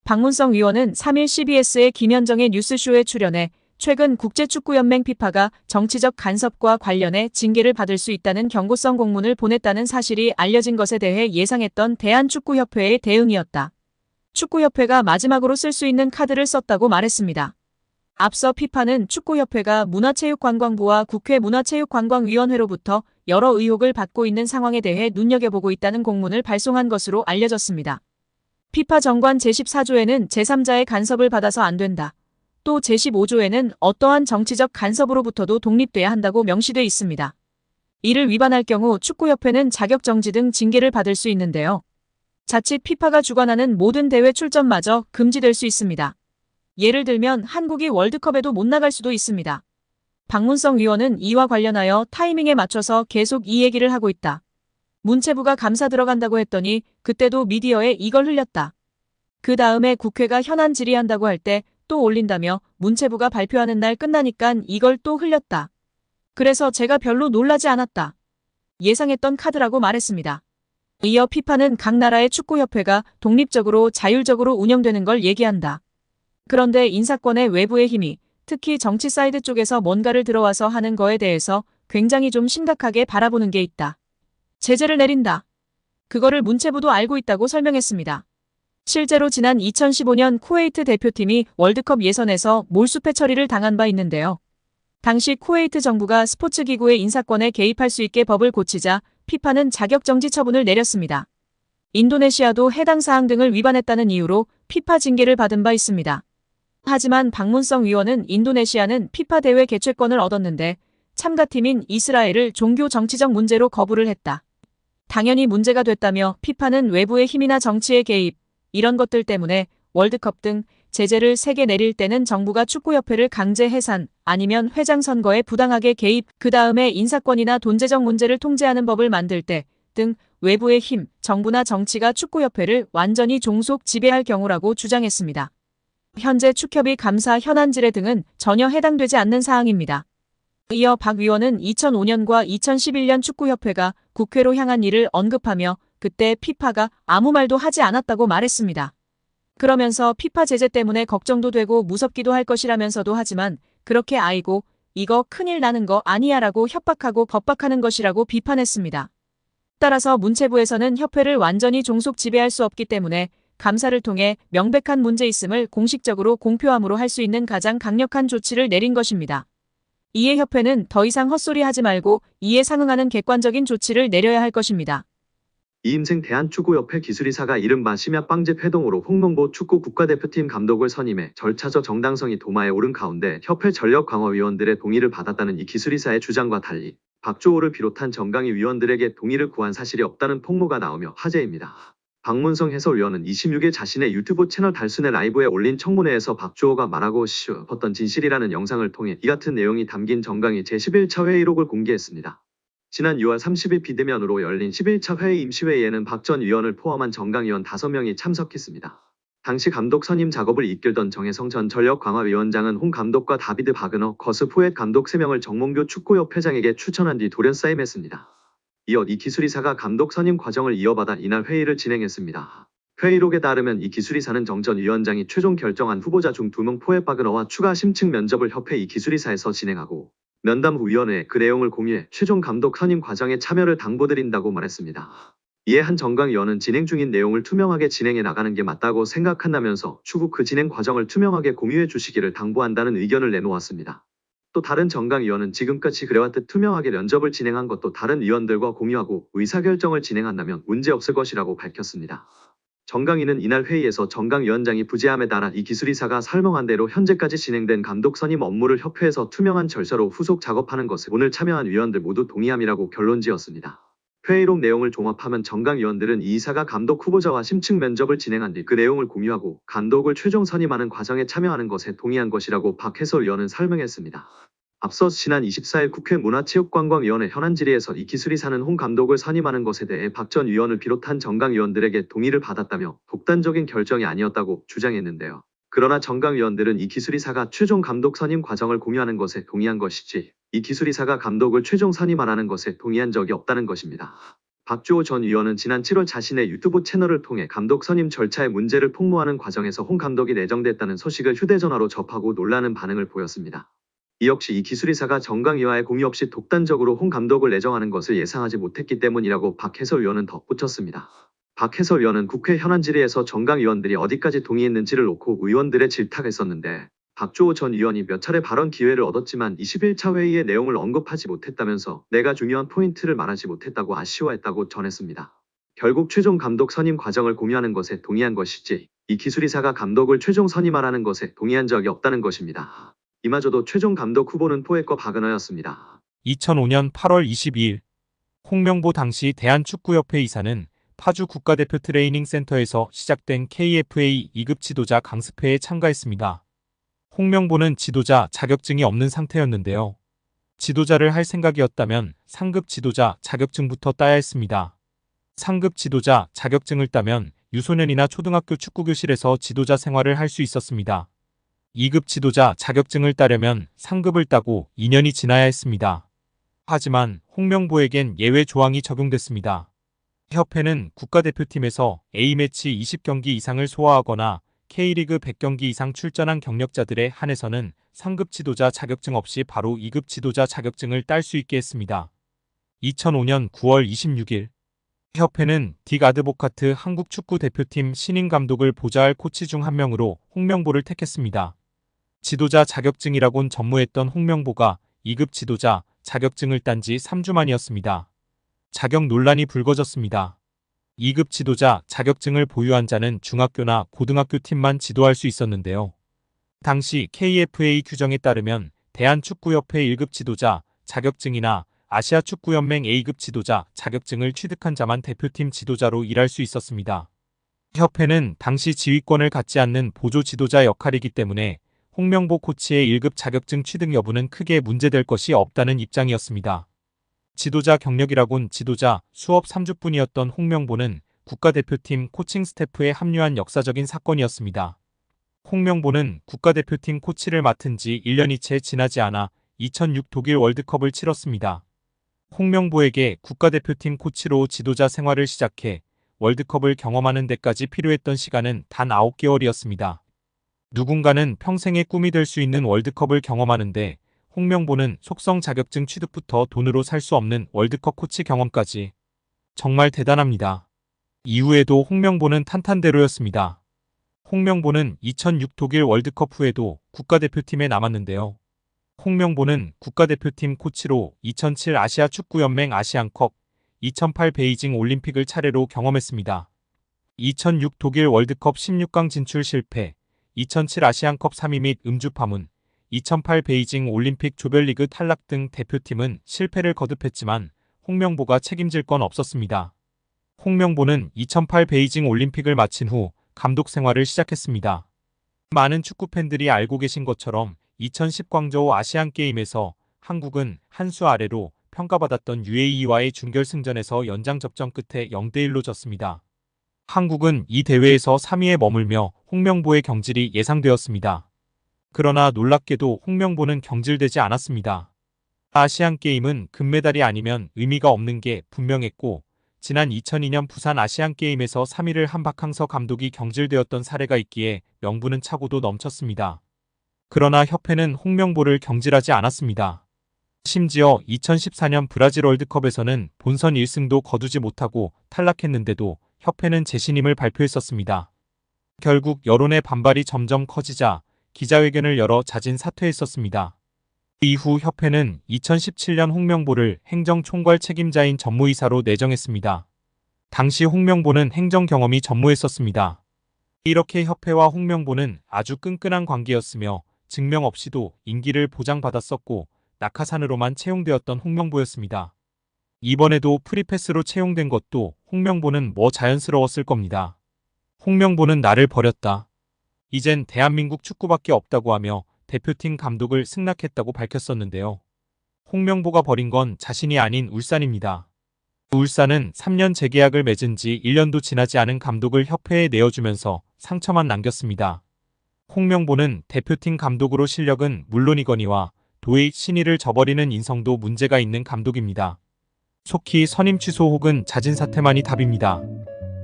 박문성 위원은 3일 CBS의 김현정의 뉴스쇼에 출연해 최근 국제축구연맹 피파가 정치적 간섭과 관련해 징계를 받을 수 있다는 경고성 공문을 보냈다는 사실이 알려진 것에 대해 예상했던 대한축구협회의 대응이었다. 축구협회가 마지막으로 쓸 수 있는 카드를 썼다고 말했습니다. 앞서 피파는 축구협회가 문화체육관광부와 국회 문화체육관광위원회로부터 여러 의혹을 받고 있는 상황에 대해 눈여겨보고 있다는 공문을 발송한 것으로 알려졌습니다. 피파 정관 제14조에는 제3자의 간섭을 받아서 안 된다. 또 제15조에는 어떠한 정치적 간섭으로부터도 독립돼야 한다고 명시돼 있습니다. 이를 위반할 경우 축구협회는 자격정지 등 징계를 받을 수 있는데요. 자칫 피파가 주관하는 모든 대회 출전마저 금지될 수 있습니다. 예를 들면 한국이 월드컵에도 못 나갈 수도 있습니다. 박문성 위원은 이와 관련하여 타이밍에 맞춰서 계속 이 얘기를 하고 있다. 문체부가 감사 들어간다고 했더니 그때도 미디어에 이걸 흘렸다. 그 다음에 국회가 현안 질의한다고 할 때 또 올린다며 문체부가 발표하는 날 끝나니깐 이걸 또 흘렸다. 그래서 제가 별로 놀라지 않았다. 예상했던 카드라고 말했습니다. 이어 피파는 각 나라의 축구협회가 독립적으로 자율적으로 운영되는 걸 얘기한다. 그런데 인사권의 외부의 힘이 특히 정치 사이드 쪽에서 뭔가를 들어와서 하는 거에 대해서 굉장히 좀 심각하게 바라보는 게 있다. 제재를 내린다. 그거를 문체부도 알고 있다고 설명했습니다. 실제로 지난 2015년 쿠웨이트 대표팀이 월드컵 예선에서 몰수패 처리를 당한 바 있는데요. 당시 쿠웨이트 정부가 스포츠기구의 인사권에 개입할 수 있게 법을 고치자 피파는 자격정지 처분을 내렸습니다. 인도네시아도 해당 사항 등을 위반했다는 이유로 피파 징계를 받은 바 있습니다. 하지만 박문성 위원은 인도네시아는 피파 대회 개최권을 얻었는데 참가팀인 이스라엘을 종교 정치적 문제로 거부를 했다. 당연히 문제가 됐다며 피파는 외부의 힘이나 정치의 개입, 이런 것들 때문에 월드컵 등 제재를 3개 내릴 때는 정부가 축구협회를 강제 해산 아니면 회장 선거에 부당하게 개입, 그 다음에 인사권이나 돈재정 문제를 통제하는 법을 만들 때 등 외부의 힘, 정부나 정치가 축구협회를 완전히 종속 지배할 경우라고 주장했습니다. 현재 축협이 감사 현안 질의 등은 전혀 해당되지 않는 사항입니다. 이어 박 위원은 2005년과 2011년 축구협회가 국회로 향한 일을 언급하며 그때 피파가 아무 말도 하지 않았다고 말했습니다. 그러면서 피파 제재 때문에 걱정도 되고 무섭기도 할 것이라면서도 하지만 그렇게 아이고 이거 큰일 나는 거 아니야 라고 협박하고 겁박하는 것이라고 비판했습니다. 따라서 문체부에서는 협회를 완전히 종속 지배할 수 없기 때문에 감사를 통해 명백한 문제 있음을 공식적으로 공표함으로 할 수 있는 가장 강력한 조치를 내린 것입니다. 이에 협회는 더 이상 헛소리 하지 말고 이에 상응하는 객관적인 조치를 내려야 할 것입니다. 이임생 대한축구협회 기술이사가 이른바 심야빵집 회동으로 홍명보 축구 국가대표팀 감독을 선임해 절차적 정당성이 도마에 오른 가운데 협회 전력강화위원들의 동의를 받았다는 이 기술이사의 주장과 달리 박주호를 비롯한 정강위 위원들에게 동의를 구한 사실이 없다는 폭로가 나오며 화제입니다. 박문성 해설위원은 26일 자신의 유튜브 채널 달순의 라이브에 올린 청문회에서 박주호가 말하고 싶었던 진실이라는 영상을 통해 이 같은 내용이 담긴 정강위 제11차 회의록을 공개했습니다. 지난 6월 30일 비대면으로 열린 11차 회의 임시회의에는 박 전 위원을 포함한 정강위원 5명이 참석했습니다. 당시 감독 선임 작업을 이끌던 정혜성 전 전력강화위원장은 홍 감독과 다비드 바그너, 거스 포엣 감독 3명을 정몽규 축구협회장에게 추천한 뒤 돌연싸임했습니다. 이어 이 기술이사가 감독 선임 과정을 이어받아 이날 회의를 진행했습니다. 회의록에 따르면 이 기술이사는 정 전 위원장이 최종 결정한 후보자 중 2명 포엣 바그너와 추가 심층 면접을 협회 이 기술이사에서 진행하고 면담 위원회에 그 내용을 공유해 최종 감독 선임 과정에 참여를 당부드린다고 말했습니다. 이에 한 정강위원은 진행 중인 내용을 투명하게 진행해 나가는 게 맞다고 생각한다면서 추후 그 진행 과정을 투명하게 공유해 주시기를 당부한다는 의견을 내놓았습니다. 또 다른 정강위원은 지금까지 그래왔듯 투명하게 면접을 진행한 것도 다른 위원들과 공유하고 의사결정을 진행한다면 문제없을 것이라고 밝혔습니다. 정강위는 이날 회의에서 정강위원장이 부재함에 따라 이 기술이사가 설명한 대로 현재까지 진행된 감독 선임 업무를 협회에서 투명한 절차로 후속 작업하는 것에 오늘 참여한 위원들 모두 동의함이라고 결론지었습니다. 회의록 내용을 종합하면 정강위원들은 이 이사가 감독 후보자와 심층 면접을 진행한 뒤 그 내용을 공유하고 감독을 최종 선임하는 과정에 참여하는 것에 동의한 것이라고 박 해설위원은 설명했습니다. 앞서 지난 24일 국회 문화체육관광위원회 현안 질의에서 이 기술이사는 홍 감독을 선임하는 것에 대해 박 전 위원을 비롯한 정강위원들에게 동의를 받았다며 독단적인 결정이 아니었다고 주장했는데요. 그러나 정강위원들은 이 기술이사가 최종 감독 선임 과정을 공유하는 것에 동의한 것이지 이 기술이사가 감독을 최종 선임하라는 것에 동의한 적이 없다는 것입니다. 박주호 전 의원은 지난 7월 자신의 유튜브 채널을 통해 감독 선임 절차의 문제를 폭로하는 과정에서 홍 감독이 내정됐다는 소식을 휴대전화로 접하고 놀라는 반응을 보였습니다. 이 역시 이 기술이사가 정강이와의 공의 없이 독단적으로 홍 감독을 내정하는 것을 예상하지 못했기 때문이라고 박 해설위원은 덧붙였습니다. 박 해설위원은 국회 현안 질의에서 정강 의원들이 어디까지 동의했는지를 놓고 의원들의 질타했었는데 박주호 전 의원이 몇 차례 발언 기회를 얻었지만 21차 회의의 내용을 언급하지 못했다면서 내가 중요한 포인트를 말하지 못했다고 아쉬워했다고 전했습니다. 결국 최종 감독 선임 과정을 공유하는 것에 동의한 것이지 이 기술이사가 감독을 최종 선임하라는 것에 동의한 적이 없다는 것입니다. 이마저도 최종 감독 후보는 포획과 박은하였습니다. 2005년 8월 22일 홍명보 당시 대한축구협회 이사는 파주 국가대표 트레이닝 센터에서 시작된 KFA 2급 지도자 강습회에 참가했습니다. 홍명보는 지도자 자격증이 없는 상태였는데요. 지도자를 할 생각이었다면 상급 지도자 자격증부터 따야 했습니다. 상급 지도자 자격증을 따면 유소년이나 초등학교 축구교실에서 지도자 생활을 할 수 있었습니다. 2급 지도자 자격증을 따려면 상급을 따고 2년이 지나야 했습니다. 하지만 홍명보에겐 예외 조항이 적용됐습니다. 협회는 국가대표팀에서 A매치 20경기 이상을 소화하거나 K리그 100경기 이상 출전한 경력자들에 한해서는 상급 지도자 자격증 없이 바로 2급 지도자 자격증을 딸 수 있게 했습니다. 2005년 9월 26일 협회는 딕 아드보카트 한국 축구 대표팀 신인 감독을 보좌할 코치 중 한 명으로 홍명보를 택했습니다. 지도자 자격증이라곤 전무했던 홍명보가 2급 지도자 자격증을 딴 지 3주 만이었습니다. 자격 논란이 불거졌습니다. 2급 지도자 자격증을 보유한 자는 중학교나 고등학교 팀만 지도할 수 있었는데요. 당시 KFA 규정에 따르면 대한축구협회 1급 지도자 자격증이나 아시아축구연맹 A급 지도자 자격증을 취득한 자만 대표팀 지도자로 일할 수 있었습니다. 협회는 당시 지휘권을 갖지 않는 보조 지도자 역할이기 때문에 홍명보 코치의 1급 자격증 취득 여부는 크게 문제될 것이 없다는 입장이었습니다. 지도자 경력이라곤 지도자 수업 3주뿐이었던 홍명보는 국가대표팀 코칭 스태프에 합류한 역사적인 사건이었습니다. 홍명보는 국가대표팀 코치를 맡은 지 1년이 채 지나지 않아 2006 독일 월드컵을 치렀습니다. 홍명보에게 국가대표팀 코치로 지도자 생활을 시작해 월드컵을 경험하는 데까지 필요했던 시간은 단 9개월이었습니다. 누군가는 평생의 꿈이 될 수 있는 월드컵을 경험하는데 홍명보는 속성 자격증 취득부터 돈으로 살 수 없는 월드컵 코치 경험까지. 정말 대단합니다. 이후에도 홍명보는 탄탄대로였습니다. 홍명보는 2006 독일 월드컵 후에도 국가대표팀에 남았는데요. 홍명보는 국가대표팀 코치로 2007 아시아 축구연맹 아시안컵, 2008 베이징 올림픽을 차례로 경험했습니다. 2006 독일 월드컵 16강 진출 실패, 2007 아시안컵 3위 및 음주 파문, 2008 베이징 올림픽 조별리그 탈락 등 대표팀은 실패를 거듭했지만 홍명보가 책임질 건 없었습니다. 홍명보는 2008 베이징 올림픽을 마친 후 감독 생활을 시작했습니다. 많은 축구 팬들이 알고 계신 것처럼 2010 광저우 아시안게임에서 한국은 한 수 아래로 평가받았던 UAE와의 준결승전에서 연장 접전 끝에 0대1로 졌습니다. 한국은 이 대회에서 3위에 머물며 홍명보의 경질이 예상되었습니다. 그러나 놀랍게도 홍명보는 경질되지 않았습니다. 아시안게임은 금메달이 아니면 의미가 없는 게 분명했고 지난 2002년 부산 아시안게임에서 3위를 한 박항서 감독이 경질되었던 사례가 있기에 명분은 차고도 넘쳤습니다. 그러나 협회는 홍명보를 경질하지 않았습니다. 심지어 2014년 브라질 월드컵에서는 본선 1승도 거두지 못하고 탈락했는데도 협회는 재신임을 발표했었습니다. 결국 여론의 반발이 점점 커지자 기자회견을 열어 자진 사퇴했었습니다. 이후 협회는 2017년 홍명보를 행정총괄 책임자인 전무이사로 내정했습니다. 당시 홍명보는 행정 경험이 전무했었습니다. 이렇게 협회와 홍명보는 아주 끈끈한 관계였으며 증명 없이도 임기를 보장받았었고 낙하산으로만 채용되었던 홍명보였습니다. 이번에도 프리패스로 채용된 것도 홍명보는 뭐 자연스러웠을 겁니다. 홍명보는 나를 버렸다. 이젠 대한민국 축구밖에 없다고 하며 대표팀 감독을 승낙했다고 밝혔었는데요. 홍명보가 버린 건 자신이 아닌 울산입니다. 울산은 3년 재계약을 맺은 지 1년도 지나지 않은 감독을 협회에 내어주면서 상처만 남겼습니다. 홍명보는 대표팀 감독으로 실력은 물론이거니와 도의 신의를 저버리는 인성도 문제가 있는 감독입니다. 속히 선임 취소 혹은 자진 사퇴만이 답입니다.